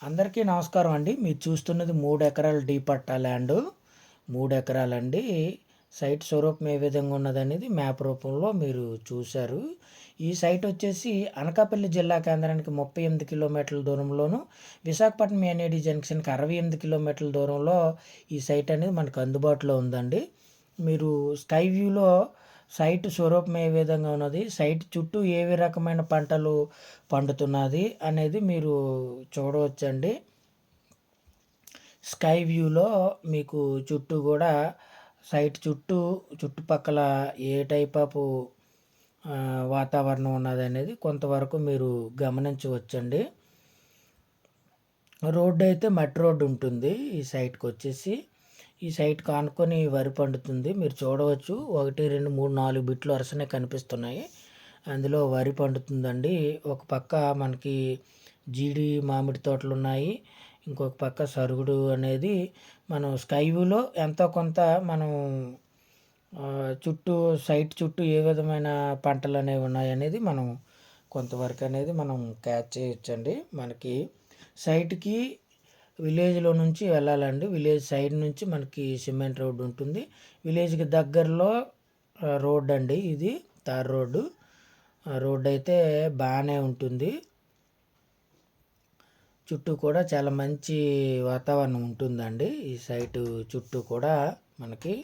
అందరికీ నమస్కారం అండి. మీరు చూస్తున్నది 3 ఎకరాల డీ పట్టా ల్యాండు. 3 ఎకరాలండి. సైట్ స్వరూపం ఏ విధంగా ఉన్నదనేది మ్యాప్ రూపంలో మీరు చూశారు. ఈ సైట్ వచ్చేసి అనకాపల్లి జిల్లా కేంద్రానికి 38 కిలోమీటర్ల దూరంలోను, విశాఖపట్నం ఎన్ఏడి జంక్షన్‌కి 68 కిలోమీటర్ల దూరంలో ఈ సైట్ అనేది మనకు అందుబాటులో ఉందండి. మీరు స్కై వ్యూలో సైట్ స్వరూపం ఏ విధంగా ఉన్నది, సైట్ చుట్టూ ఏవి రకమైన పంటలు పండుతున్నది అనేది మీరు చూడవచ్చండి. స్కై వ్యూలో మీకు చుట్టూ కూడా సైట్ చుట్టుపక్కల ఏ టైప్ ఆఫ్ వాతావరణం ఉన్నది అనేది కొంతవరకు మీరు గమనించవచ్చండి. రోడ్డు అయితే మట్టి రోడ్డు ఉంటుంది. ఈ సైట్కి వచ్చేసి ఈ సైట్కి ఆనుకొని వరి పండుతుంది. మీరు చూడవచ్చు 1, 2, 3, 4 బిట్లు వరుసనే కనిపిస్తున్నాయి. అందులో వరి పండుతుందండి. ఒక పక్క మనకి జీడి మామిడి తోటలు ఉన్నాయి. ఇంకొక పక్క సరుగుడు అనేది మనం స్కై వ్యూలో ఎంతో కొంత మనం సైట్ చుట్టూ ఏ విధమైన పంటలు అనేవి ఉన్నాయనేది మనం కొంతవరకు అనేది మనం క్యాచ్ చేయొచ్చండి. మనకి సైట్కి విలేజ్లో నుంచి వెళ్ళాలండి. విలేజ్ సైడ్ నుంచి మనకి సిమెంట్ రోడ్డు ఉంటుంది. విలేజ్కి దగ్గరలో రోడ్ అండి, ఇది తార్ రోడ్డు. రోడ్డు అయితే బాగానే ఉంటుంది. చుట్టూ కూడా చాలా మంచి వాతావరణం ఉంటుందండి. ఈ సైటు చుట్టూ కూడా మనకి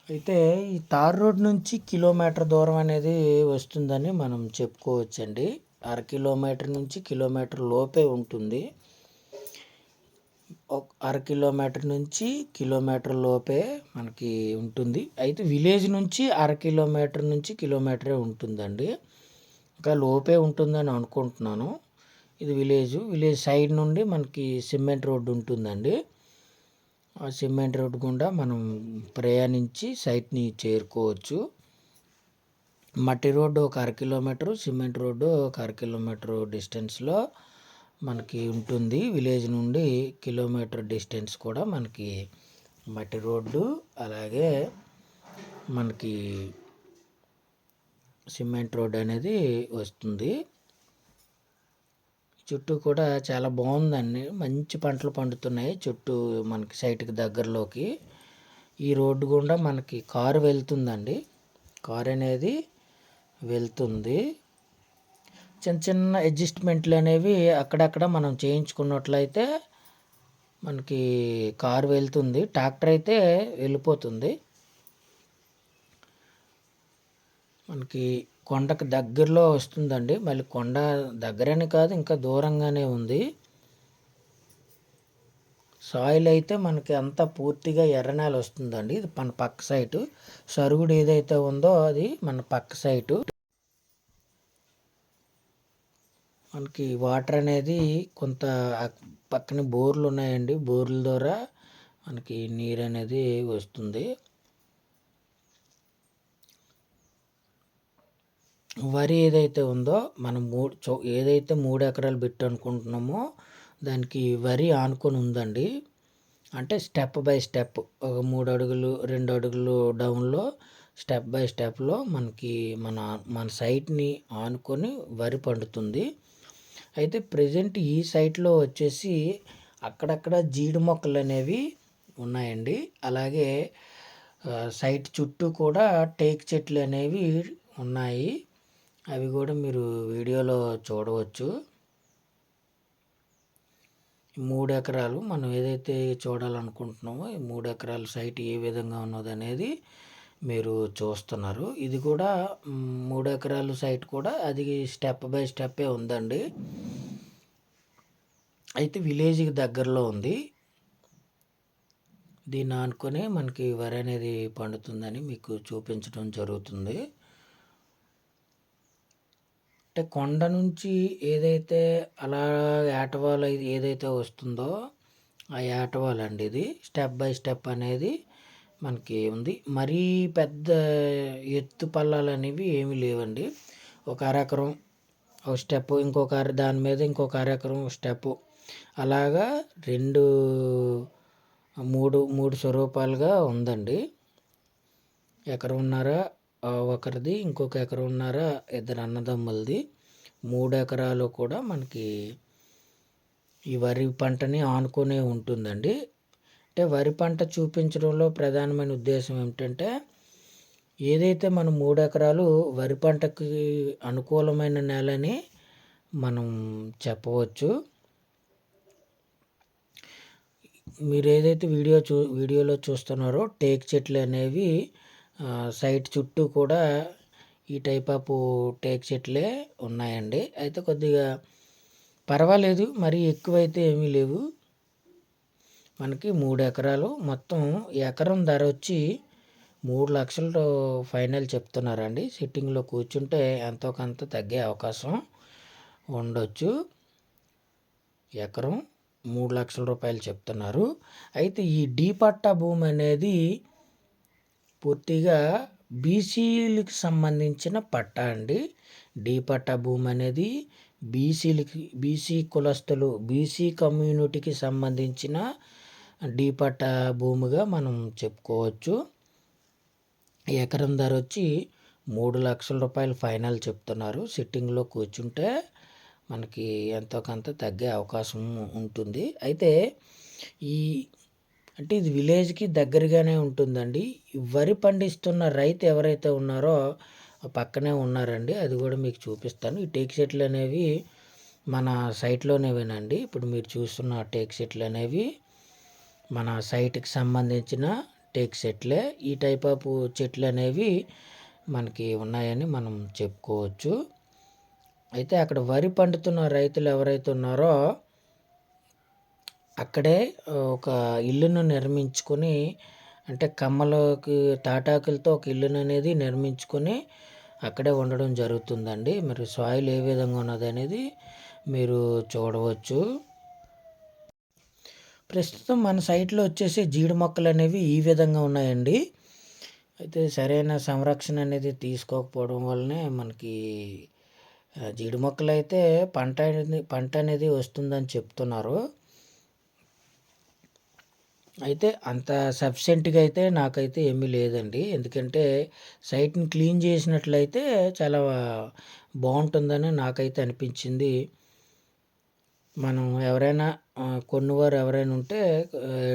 అయితే ఈ తార్ రోడ్ నుంచి కిలోమీటర్ దూరం అనేది వస్తుందని మనం చెప్పుకోవచ్చండి. 1/2 కిలోమీటర్ నుంచి కిలోమీటర్ లోపే ఉంటుంది. 1/2 కిలోమీటర్ నుంచి కిలోమీటర్ లోపే మనకి ఉంటుంది. అయితే విలేజ్ నుంచి 1/2 కిలోమీటర్ నుంచి కిలోమీటరే ఉంటుందండి. ఇంకా లోపే ఉంటుందని అనుకుంటున్నాను. ఇది విలేజ్ సైడ్ నుండి మనకి సిమెంట్ రోడ్డు ఉంటుందండి. ఆ సిమెంట్ రోడ్డు గుండా మనం ప్రయాణించి సైట్ని చేరుకోవచ్చు. మట్టి రోడ్డు ఒక 1/2 కిలోమీటరు, సిమెంట్ రోడ్డు ఒక 1/2 కిలోమీటరు డిస్టెన్స్లో మనకి ఉంటుంది. విలేజ్ నుండి కిలోమీటర్ డిస్టెన్స్ కూడా మనకి మట్టి రోడ్డు, అలాగే మనకి సిమెంట్ రోడ్ అనేది వస్తుంది. చుట్టూ కూడా చాలా బాగుందండి. మంచి పంటలు పండుతున్నాయి చుట్టూ మనకి సైట్కి దగ్గరలోకి. ఈ రోడ్డు గుండా మనకి కారు వెళ్తుందండి. కారు అనేది వెళ్తుంది. చిన్న చిన్న అడ్జస్ట్మెంట్లు అనేవి అక్కడక్కడ మనం చేయించుకున్నట్లయితే మనకి కారు వెళ్తుంది. ట్రాక్టర్ అయితే వెళ్ళిపోతుంది. మనకి కొండకు దగ్గరలో వస్తుందండి. మళ్ళీ కొండ దగ్గరని కాదు, ఇంకా దూరంగానే ఉంది. సాయిల్ అయితే మనకి అంతా పూర్తిగా ఎర్రనేల వస్తుందండి. ఇది మన పక్క సైటు. సరుగుడు ఏదైతే ఉందో అది మన పక్క సైటు. మనకి వాటర్ అనేది కొంత పక్కన బోర్లు ఉన్నాయండి. బోర్ల ద్వారా మనకి నీరు అనేది వస్తుంది. వరి ఏదైతే ఉందో మనం ఏదైతే 3 ఎకరాలు పెట్టి అనుకుంటున్నామో దానికి వరి ఆనుకొని ఉందండి. అంటే స్టెప్ బై స్టెప్ ఒక 3 అడుగులు 2 అడుగులు డౌన్లో స్టెప్ బై స్టెప్లో మనకి మన సైట్ని ఆనుకొని వరి పండుతుంది. అయితే ప్రజెంట్ ఈ సైట్లో వచ్చేసి అక్కడక్కడ జీడి మొక్కలు అనేవి ఉన్నాయండి. అలాగే సైట్ చుట్టూ కూడా టేక్ చెట్లు అనేవి ఉన్నాయి. అవి కూడా మీరు వీడియోలో చూడవచ్చు. 3 ఎకరాలు మనం ఏదైతే చూడాలనుకుంటున్నామో ఈ 3 ఎకరాల సైట్ ఏ విధంగా ఉన్నది అనేది మీరు చూస్తున్నారు. ఇది కూడా 3 ఎకరాల సైట్ కూడా అది స్టెప్ బై స్టెప్పే ఉందండి. అయితే విలేజ్కి దగ్గరలో ఉంది. దీన్ని ఆనుకొని మనకి వరి అనేది పండుతుందని మీకు చూపించడం జరుగుతుంది. అంటే కొండ నుంచి ఏదైతే అలా ఏటవాల్ ఏదైతే వస్తుందో ఆ ఏటవాల్ అండి ఇది. స్టెప్ బై స్టెప్ అనేది మనకి ఉంది. మరీ పెద్ద ఎత్తు పల్లాలు అనేవి ఏమీ లేవండి. ఒక అరెకరం ఒక స్టెప్, దాని మీద ఇంకొక అరెకరం స్టెప్, అలాగా మూడు స్వరూపాలుగా ఉందండి. ఎకరంన్నర ఒకరిది, ఇంకొక ఎకరంన్నర ఇద్దరు అన్నదమ్ములది. 3 ఎకరాలు కూడా మనకి ఈ వరి పంటని ఆనుకునే ఉంటుందండి. అంటే వరి పంట చూపించడంలో ప్రధానమైన ఉద్దేశం ఏమిటంటే, ఏదైతే మనం 3 ఎకరాలు వరి పంటకి అనుకూలమైన నేలని మనం చెప్పవచ్చు. మీరు ఏదైతే వీడియోలో చూస్తున్నారో టేకు చెట్లు అనేవి సైట్ చుట్టూ కూడా ఈ టైప్ ఆఫ్ టేకు చెట్లే ఉన్నాయండి. అయితే కొద్దిగా పర్వాలేదు, మరీ ఎక్కువైతే ఏమీ లేవు. మనకి 3 ఎకరాలు, మొత్తం ఎకరం ధర వచ్చి 3,00,000 ఫైనల్ చెప్తున్నారండి. సిట్టింగ్లో కూర్చుంటే ఎంతో కొంత తగ్గే అవకాశం ఉండొచ్చు. ఎకరం 3,00,000 రూపాయలు చెప్తున్నారు. అయితే ఈ డీ పట్టా భూమి అనేది పూర్తిగా బీసీలకు సంబంధించిన పట్టా అండి. డీ పట్టా భూమి అనేది బీసీ కులస్తులు, బీసీ కమ్యూనిటీకి సంబంధించిన డీ పట్టా భూమిగా మనం చెప్పుకోవచ్చు. ఎకరం ధర వచ్చి 3,00,000 రూపాయలు ఫైనల్ చెప్తున్నారు. సిట్టింగ్లో కూర్చుంటే మనకి ఎంతో కొంత తగ్గే అవకాశం ఉంటుంది. అయితే అంటే ఇది విలేజ్కి దగ్గరగానే ఉంటుందండి. వరి పండిస్తున్న రైతు ఎవరైతే ఉన్నారో పక్కనే ఉన్నారండి. అది కూడా మీకు చూపిస్తాను. ఈ టేకు చెట్లు అనేవి మన సైట్లోనేవేనండి. ఇప్పుడు మీరు చూస్తున్న టేకు చెట్లు అనేవి మన సైట్కి సంబంధించిన టేకు చెట్లే. ఈ టైప్ ఆఫ్ చెట్లు అనేవి మనకి ఉన్నాయని మనం చెప్పుకోవచ్చు. అయితే అక్కడ వరి పండుతున్న రైతులు ఎవరైతే ఉన్నారో అక్కడే ఒక ఇల్లును నిర్మించుకొని, అంటే కమ్మలకి తాటాకులతో ఒక ఇల్లును అనేది నిర్మించుకొని అక్కడే ఉండడం జరుగుతుందండి. మరి సాయిల్ ఏ విధంగా ఉన్నది అనేది మీరు చూడవచ్చు. ప్రస్తుతం మన సైట్లో వచ్చేసి జీడి మొక్కలు అనేవి ఈ విధంగా ఉన్నాయండి. అయితే సరైన సంరక్షణ అనేది తీసుకోకపోవడం వల్లనే మనకి జీడి మొక్కలు అయితే పంట అనేది వస్తుందని చెప్తున్నారు. అయితే అంత సఫిషియెంట్గా అయితే నాకైతే ఏమీ లేదండి. ఎందుకంటే సైట్ని క్లీన్ చేసినట్లయితే చాలా బాగుంటుందని నాకైతే అనిపించింది. మనం ఎవరైనా కొన్నవారు ఎవరైనా ఉంటే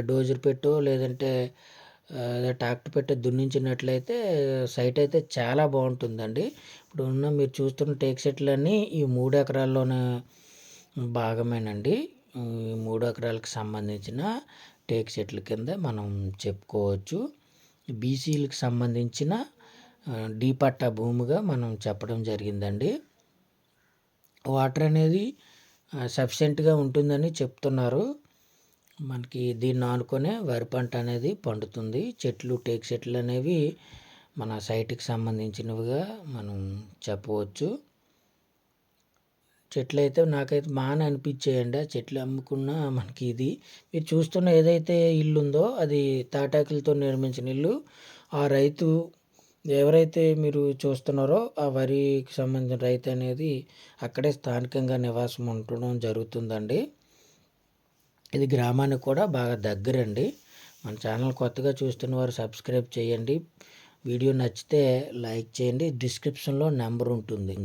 డోజర్ పెట్టో లేదంటే ట్రాక్టర్ పెట్టి దున్నించినట్లయితే సైట్ అయితే చాలా బాగుంటుందండి. ఇప్పుడు మీరు చూస్తున్న టేకు చెట్లన్నీ ఈ 3 ఎకరాల్లోనే భాగమేనండి. ఈ 3 ఎకరాలకు సంబంధించిన టేకు చెట్ల కింద మనం చెప్పుకోవచ్చు. బీసీలకు సంబంధించిన డీ పట్టా భూమిగా మనం చెప్పడం జరిగిందండి. వాటర్ అనేది సఫిషియెంట్గా ఉంటుందని చెప్తున్నారు. మనకి దీన్ని ఆనుకునే వరి పంట అనేది పండుతుంది. టేకు చెట్లు అనేవి మన సైట్కి సంబంధించినవిగా మనం చెప్పవచ్చు. చెట్లు అయితే నాకైతే బాగానే అనిపించాయండి. ఆ చెట్లు అమ్ముకున్న మనకి మీరు చూస్తున్న ఏదైతే ఇల్లు ఉందో అది తాటాకులతో నిర్మించిన ఇల్లు. ఆ రైతు ఎవరైతే మీరు చూస్తున్నారో ఆ వరికి సంబంధించిన రైతు అనేది అక్కడే స్థానికంగా నివాసం ఉండడం జరుగుతుందండి. ఇది గ్రామానికి కూడా బాగా దగ్గరండి. మన ఛానల్ కొత్తగా చూస్తున్న వారు సబ్స్క్రైబ్ చేయండి. వీడియో నచ్చితే లైక్ చేయండి. డిస్క్రిప్షన్లో నెంబర్ ఉంటుంది.